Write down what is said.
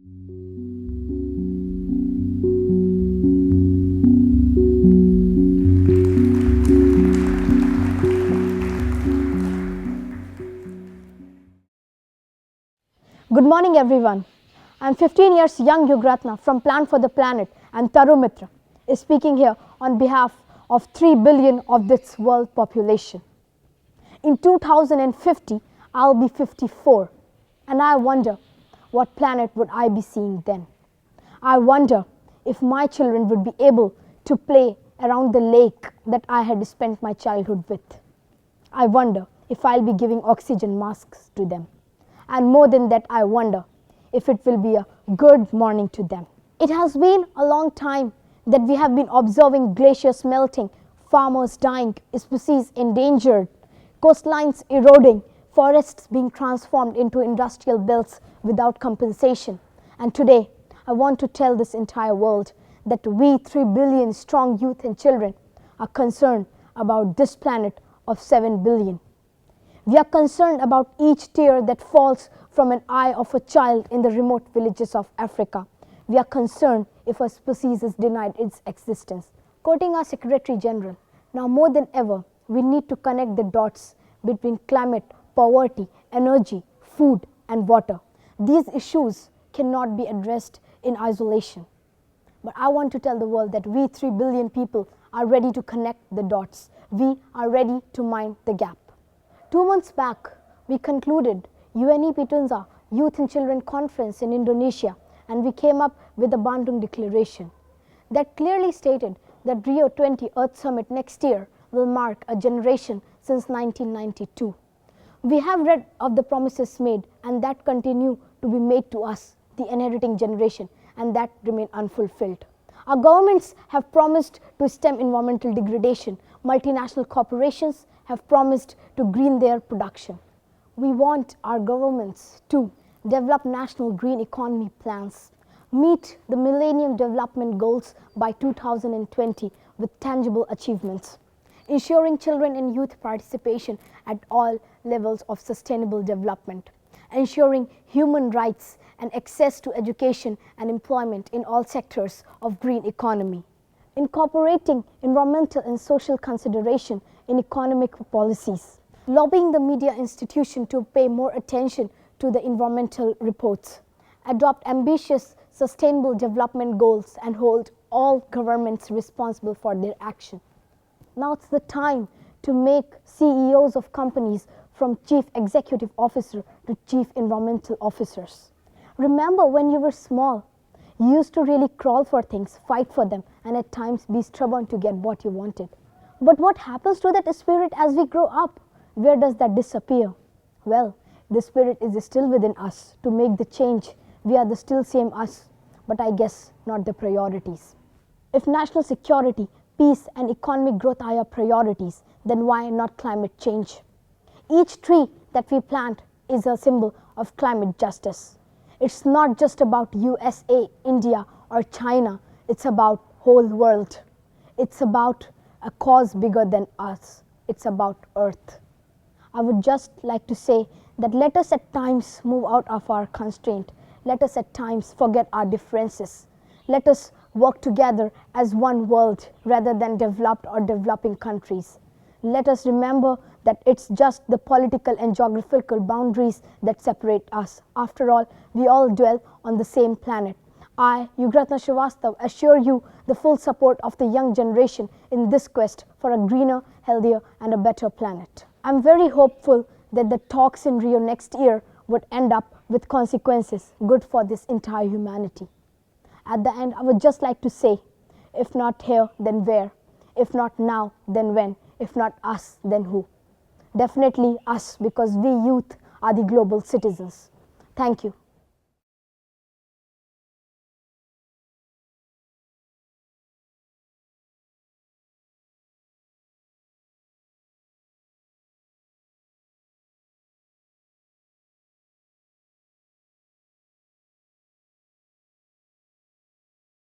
Good morning, everyone. I'm 15 years young Yugratna from Plan for the Planet, and Taru Mitra is speaking here on behalf of 3 billion of this world population. In 2050, I'll be 54, and I wonder what planet would I be seeing then. I wonder if my children would be able to play around the lake that I had spent my childhood with. I wonder if I'll be giving oxygen masks to them. And more than that, I wonder if it will be a good morning to them. It has been a long time that we have been observing glaciers melting, farmers dying, species endangered, coastlines eroding, forests being transformed into industrial belts without compensation. And today, I want to tell this entire world that we 3 billion strong youth and children are concerned about this planet of 7 billion. We are concerned about each tear that falls from an eye of a child in the remote villages of Africa. We are concerned if a species is denied its existence. Quoting our Secretary General, now more than ever, we need to connect the dots between climate, poverty, energy, food, and water. These issues cannot be addressed in isolation. But I want to tell the world that we 3 billion people are ready to connect the dots. We are ready to mind the gap. 2 months back, we concluded UNEP Tunza Youth and Children Conference in Indonesia, and we came up with the Bandung Declaration that clearly stated that Rio 20 Earth Summit next year will mark a generation since 1992. We have read of the promises made and that continue to be made to us, the inheriting generation, and that remain unfulfilled. Our governments have promised to stem environmental degradation. Multinational corporations have promised to green their production. We want our governments to develop national green economy plans, meet the Millennium Development Goals by 2020 with tangible achievements, ensuring children and youth participation at all levels of sustainable development, ensuring human rights and access to education and employment in all sectors of green economy, incorporating environmental and social consideration in economic policies, lobbying the media institution to pay more attention to the environmental reports, adopt ambitious sustainable development goals, and hold all governments responsible for their action. Now it's the time to make CEOs of companies from chief executive officer to chief environmental officers. Remember when you were small, you used to really crawl for things, fight for them, and at times be stubborn to get what you wanted. But what happens to that spirit as we grow up? Where does that disappear? Well, the spirit is still within us to make the change. We are the still same us, but I guess not the priorities. If national security, peace, and economic growth are your priorities, then why not climate change? Each tree that we plant is a symbol of climate justice. It's not just about USA, India, or China. It's about whole world. It's about a cause bigger than us. It's about Earth. I would just like to say that let us at times move out of our constraint. Let us at times forget our differences. Let us work together as one world rather than developed or developing countries. Let us remember that it's just the political and geographical boundaries that separate us. After all, we all dwell on the same planet. I, Yugratna Srivastava, assure you the full support of the young generation in this quest for a greener, healthier, and a better planet. I'm very hopeful that the talks in Rio next year would end up with consequences good for this entire humanity. At the end, I would just like to say, if not here, then where? If not now, then when? If not us, then who? Definitely us, because we youth are the global citizens. Thank you.